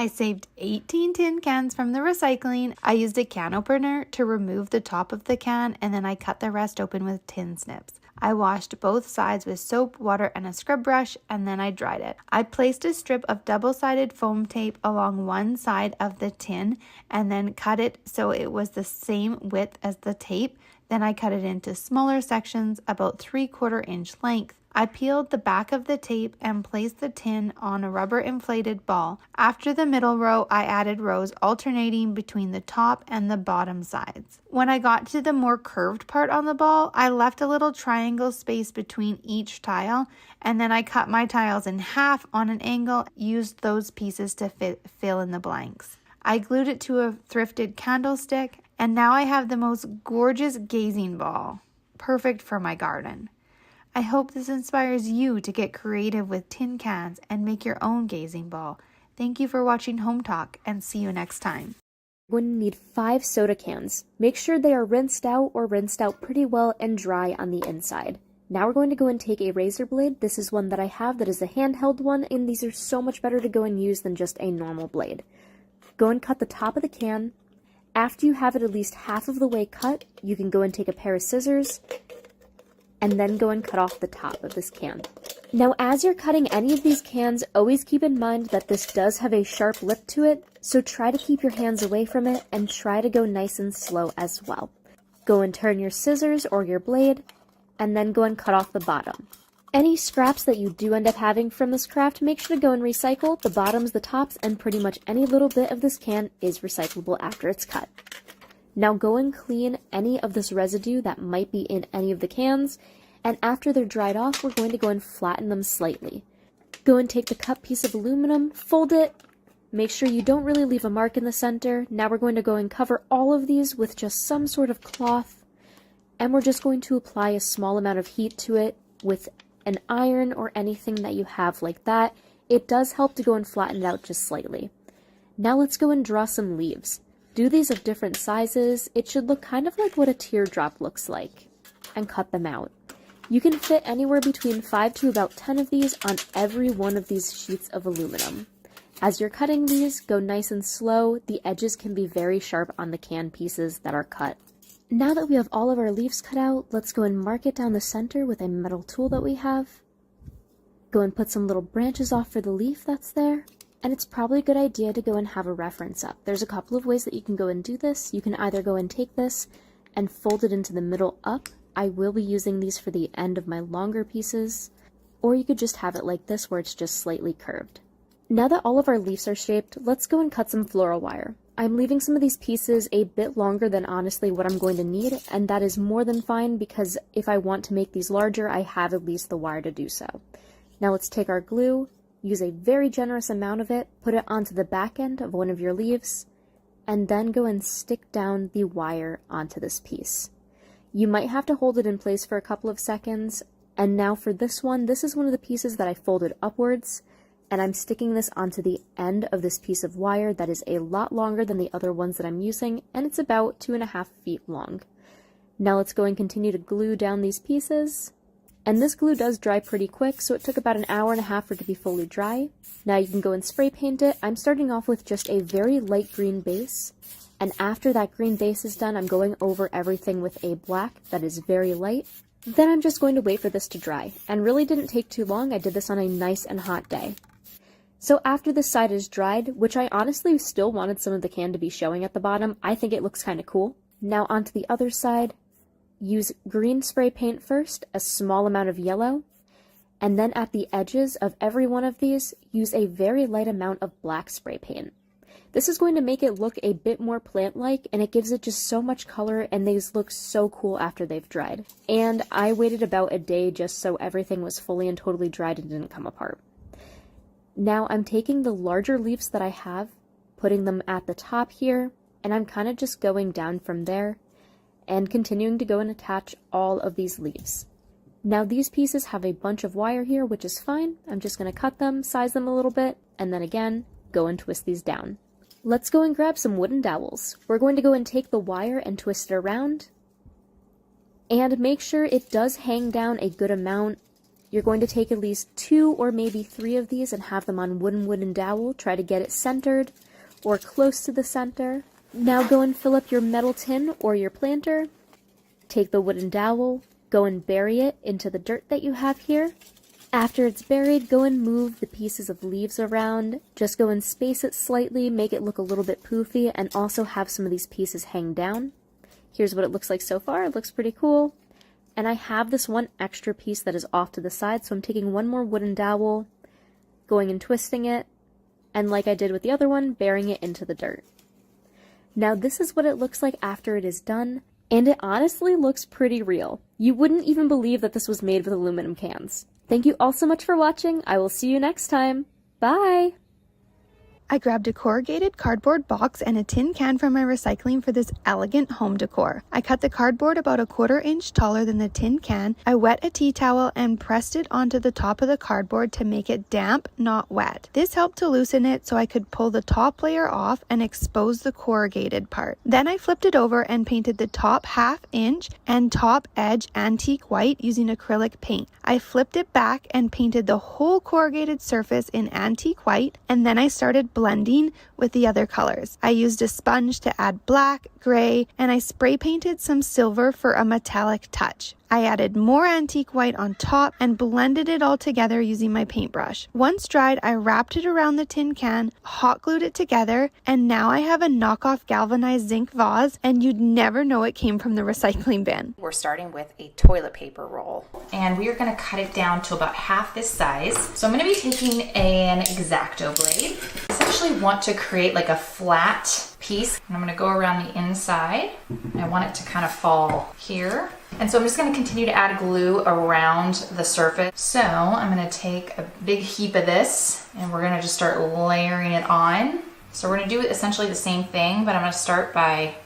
I saved 18 tin cans from the recycling. I used a can opener to remove the top of the can, and then I cut the rest open with tin snips. I washed both sides with soap, water, and a scrub brush, and then I dried it. I placed a strip of double-sided foam tape along one side of the tin and then cut it so it was the same width as the tape. Then I cut it into smaller sections about 3/4 inch length. I peeled the back of the tape and placed the tin on a rubber inflated ball. After the middle row, I added rows alternating between the top and the bottom sides. When I got to the more curved part on the ball, I left a little triangle space between each tile, and then I cut my tiles in half on an angle, used those pieces to fill in the blanks. I glued it to a thrifted candlestick, and now I have the most gorgeous gazing ball, perfect for my garden. I hope this inspires you to get creative with tin cans and make your own gazing ball. Thank you for watching Hometalk, and see you next time. We're going to need 5 soda cans. Make sure they are rinsed out or rinsed out pretty well and dry on the inside. Now we're going to go and take a razor blade. This is one that I have that is a handheld one, and these are so much better to go and use than just a normal blade. Go and cut the top of the can. After you have it at least half of the way cut, you can go and take a pair of scissors and then go and cut off the top of this can. Now, as you're cutting any of these cans, always keep in mind that this does have a sharp lip to it, so try to keep your hands away from it and try to go nice and slow as well. Go and turn your scissors or your blade, and then go and cut off the bottom. Any scraps that you do end up having from this craft, make sure to go and recycle the bottoms, the tops, and pretty much any little bit of this can is recyclable after it's cut. Now go and clean any of this residue that might be in any of the cans, and after they're dried off, we're going to go and flatten them slightly. Go and take the cut piece of aluminum, fold it, make sure you don't really leave a mark in the center. Now we're going to go and cover all of these with just some sort of cloth, and we're just going to apply a small amount of heat to it with an iron or anything that you have like that. It does help to go and flatten it out just slightly. Now let's go and draw some leaves. Do these of different sizes. It should look kind of like what a teardrop looks like, and cut them out. You can fit anywhere between 5 to about 10 of these on every one of these sheets of aluminum. As you're cutting these, go nice and slow. The edges can be very sharp on the can pieces that are cut. Now that we have all of our leaves cut out, let's go and mark it down the center with a metal tool that we have. Go and put some little branches off for the leaf that's there. And it's probably a good idea to go and have a reference up. There's a couple of ways that you can go and do this. You can either go and take this and fold it into the middle up. I will be using these for the end of my longer pieces. Or you could just have it like this where it's just slightly curved. Now that all of our leaves are shaped, let's go and cut some floral wire. I'm leaving some of these pieces a bit longer than honestly what I'm going to need, and that is more than fine because if I want to make these larger, I have at least the wire to do so. Now let's take our glue, use a very generous amount of it, put it onto the back end of one of your leaves, and then go and stick down the wire onto this piece. You might have to hold it in place for a couple of seconds, and now for this one, this is one of the pieces that I folded upwards, and I'm sticking this onto the end of this piece of wire that is a lot longer than the other ones that I'm using, and it's about 2.5 feet long. Now let's go and continue to glue down these pieces. And this glue does dry pretty quick, so it took about 1.5 hours for it to be fully dry. Now you can go and spray paint it. I'm starting off with just a very light green base, and after that green base is done, I'm going over everything with a black that is very light. Then I'm just going to wait for this to dry, and really didn't take too long. I did this on a nice and hot day. So after this side is dried, which I honestly still wanted some of the can to be showing at the bottom, I think it looks kind of cool. Now onto the other side. Use green spray paint first, a small amount of yellow, and then at the edges of every one of these, use a very light amount of black spray paint. This is going to make it look a bit more plant-like, and it gives it just so much color, and these look so cool after they've dried. And I waited about a day just so everything was fully and totally dried and didn't come apart. Now I'm taking the larger leaves that I have, putting them at the top here, and I'm kind of just going down from there, and continuing to go and attach all of these leaves. Now these pieces have a bunch of wire here, which is fine. I'm just going to cut them, size them a little bit, and then again, go and twist these down. Let's go and grab some wooden dowels. We're going to go and take the wire and twist it around, and make sure it does hang down a good amount. You're going to take at least 2 or maybe 3 of these and have them on wooden dowel. Try to get it centered or close to the center. Now go and fill up your metal tin or your planter. Take the wooden dowel, go and bury it into the dirt that you have here. After it's buried, go and move the pieces of leaves around. Just go and space it slightly, make it look a little bit poofy, and also have some of these pieces hang down. Here's what it looks like so far. It looks pretty cool. And I have this one extra piece that is off to the side, so I'm taking one more wooden dowel, going and twisting it, and like I did with the other one, burying it into the dirt. Now this is what it looks like after it is done, and it honestly looks pretty real. You wouldn't even believe that this was made with aluminum cans. Thank you all so much for watching. I will see you next time. Bye! I grabbed a corrugated cardboard box and a tin can from my recycling for this elegant home decor. I cut the cardboard about a 1/4 inch taller than the tin can. I wet a tea towel and pressed it onto the top of the cardboard to make it damp, not wet. This helped to loosen it so I could pull the top layer off and expose the corrugated part. Then I flipped it over and painted the top 1/2 inch and top edge antique white using acrylic paint. I flipped it back and painted the whole corrugated surface in antique white, and then I started blending with the other colors. I used a sponge to add black, gray, and I spray painted some silver for a metallic touch. I added more antique white on top and blended it all together using my paintbrush. Once dried, I wrapped it around the tin can, hot glued it together, and now I have a knockoff galvanized zinc vase, and you'd never know it came from the recycling bin. We're starting with a toilet paper roll, and we are going to cut it down to about half this size. So I'm going to be taking an X-Acto blade. I essentially want to create like a flat piece, and I'm going to go around the inside. I want it to kind of fall here. And so I'm just going to continue to add glue around the surface. So I'm going to take a big heap of this and we're going to just start layering it on. So we're going to do essentially the same thing, but I'm going to start by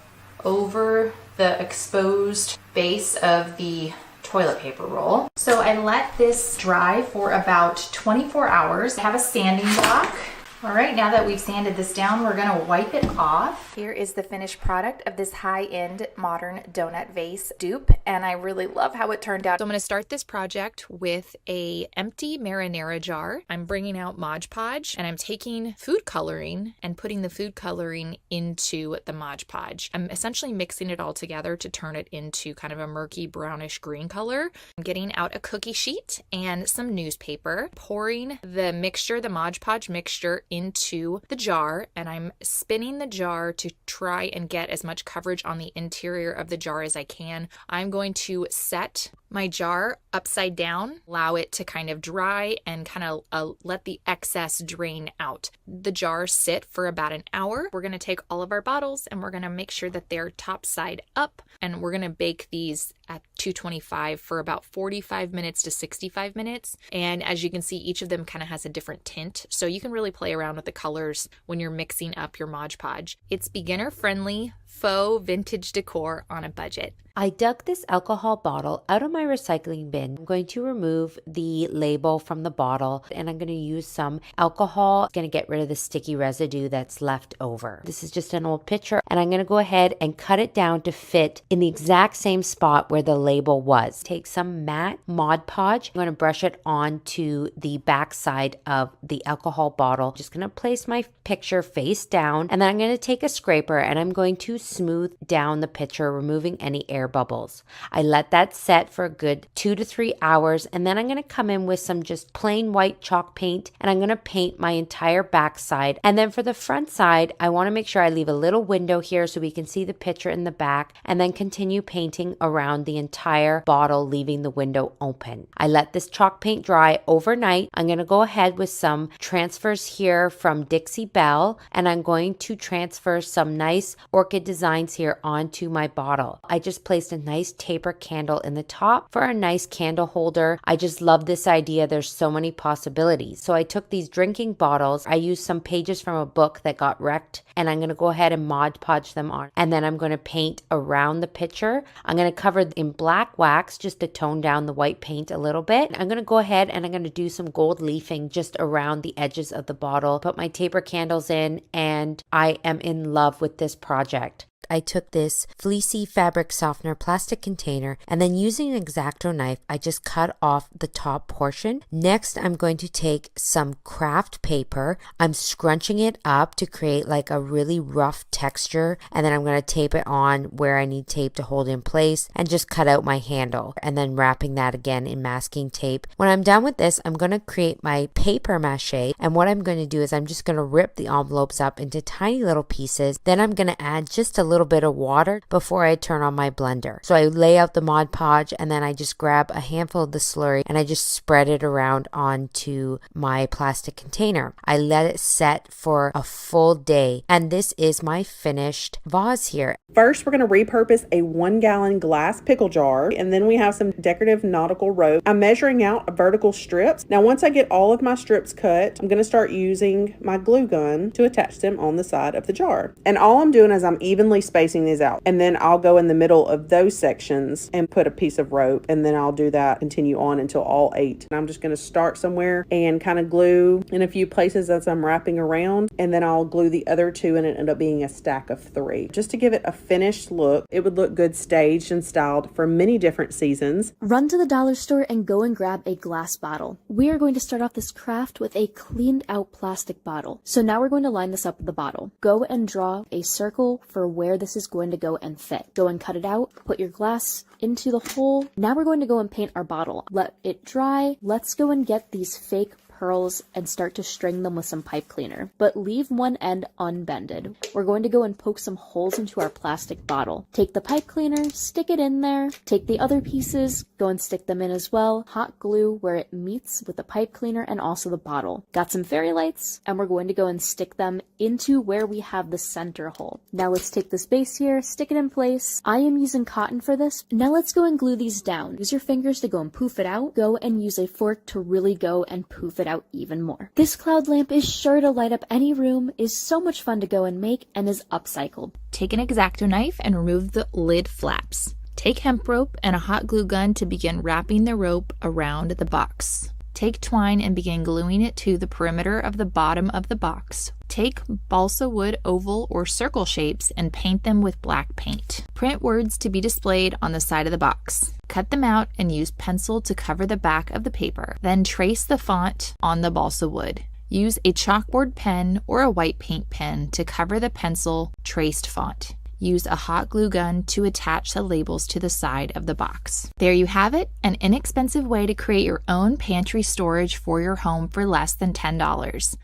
over the exposed base of the toilet paper roll. So I let this dry for about 24 hours. I have a sanding block. All right, now that we've sanded this down, we're gonna wipe it off. Here is the finished product of this high-end modern donut vase dupe, and I really love how it turned out. So I'm gonna start this project with a empty marinara jar. I'm bringing out Mod Podge, and I'm taking food coloring and putting the food coloring into the Mod Podge. I'm essentially mixing it all together to turn it into kind of a murky brownish green color. I'm getting out a cookie sheet and some newspaper, pouring the mixture, the Mod Podge mixture, into the jar, and I'm spinning the jar to try and get as much coverage on the interior of the jar as I can. I'm going to set my jar upside down, allow it to kind of dry and kind of let the excess drain out. The jars sit for about an hour. We're going to take all of our bottles and we're going to make sure that they're top side up, and we're going to bake these at 225 for about 45 minutes to 65 minutes. And as you can see, each of them kind of has a different tint, so you can really play around with the colors when you're mixing up your Mod Podge. It's beginner friendly, faux vintage decor on a budget. I dug this alcohol bottle out of my recycling bin. I'm going to remove the label from the bottle, and I'm going to use some alcohol. I'm going to get rid of the sticky residue that's left over. This is just an old picture, and I'm going to go ahead and cut it down to fit in the exact same spot where the label was. Take some matte Mod Podge. I'm going to brush it onto the back side of the alcohol bottle. Just going to place my picture face down, and then I'm going to take a scraper and I'm going to smooth down the picture, removing any air bubbles. I let that set for a good 2 to 3 hours, and then I'm going to come in with some just plain white chalk paint, and I'm going to paint my entire back side. And then for the front side, I want to make sure I leave a little window here so we can see the picture in the back, and then continue painting around the entire bottle, leaving the window open. I let this chalk paint dry overnight. I'm going to go ahead with some transfers here from Dixie Belle, and I'm going to transfer some nice orchid designs here onto my bottle. I just placed a nice taper candle in the top for a nice candle holder. I just love this idea. There's so many possibilities. So I took these drinking bottles. I used some pages from a book that got wrecked, and I'm going to go ahead and Mod Podge them on. And then I'm going to paint around the picture. I'm going to cover it in black wax just to tone down the white paint a little bit. I'm going to go ahead and I'm going to do some gold leafing just around the edges of the bottle. Put my taper candles in, and I am in love with this project. I took this fleecy fabric softener plastic container, and then using an X-Acto knife, I just cut off the top portion. Next, I'm going to take some craft paper. I'm scrunching it up to create like a really rough texture, and then I'm going to tape it on where I need tape to hold in place and just cut out my handle, and then wrapping that again in masking tape. When I'm done with this, I'm going to create my paper mache, and what I'm going to do is I'm just going to rip the envelopes up into tiny little pieces. Then I'm going to add just a little bit of water before I turn on my blender. So I lay out the Mod Podge, and then I just grab a handful of the slurry and I just spread it around onto my plastic container. I let it set for a full day, and this is my finished vase here. First, we're going to repurpose a 1-gallon glass pickle jar, and then we have some decorative nautical rope. I'm measuring out vertical strips. Now, once I get all of my strips cut, I'm going to start using my glue gun to attach them on the side of the jar. And all I'm doing is I'm evenly spacing these out, and then I'll go in the middle of those sections and put a piece of rope, and then I'll do that, continue on until all 8. And I'm just going to start somewhere and kind of glue in a few places as I'm wrapping around, and then I'll glue the other 2, and it ended up being a stack of 3. Just to give it a finished look, it would look good staged and styled for many different seasons. Run to the dollar store and go and grab a glass bottle. We are going to start off this craft with a cleaned out plastic bottle. So now we're going to line this up with the bottle. Go and draw a circle for where this is going to go and fit. Go and cut it out, put your glass into the hole. Now we're going to go and paint our bottle. Let it dry. Let's go and get these fake pearls and start to string them with some pipe cleaner, but leave one end unbended. We're going to go and poke some holes into our plastic bottle. Take the pipe cleaner, stick it in there, take the other pieces, go and stick them in as well. Hot glue where it meets with the pipe cleaner and also the bottle. Got some fairy lights, and we're going to go and stick them into where we have the center hole. Now let's take this base here, stick it in place. I am using cotton for this. Now let's go and glue these down. Use your fingers to go and poof it out. Go and use a fork to really go and poof it out even more. This cloud lamp is sure to light up any room, is so much fun to go and make, and is upcycled. Take an X-Acto knife and remove the lid flaps. Take hemp rope and a hot glue gun to begin wrapping the rope around the box. Take twine and begin gluing it to the perimeter of the bottom of the box. Take balsa wood oval or circle shapes and paint them with black paint. Print words to be displayed on the side of the box. Cut them out and use pencil to cover the back of the paper. Then trace the font on the balsa wood. Use a chalkboard pen or a white paint pen to cover the pencil traced font. Use a hot glue gun to attach the labels to the side of the box. There you have it, an inexpensive way to create your own pantry storage for your home for less than $10.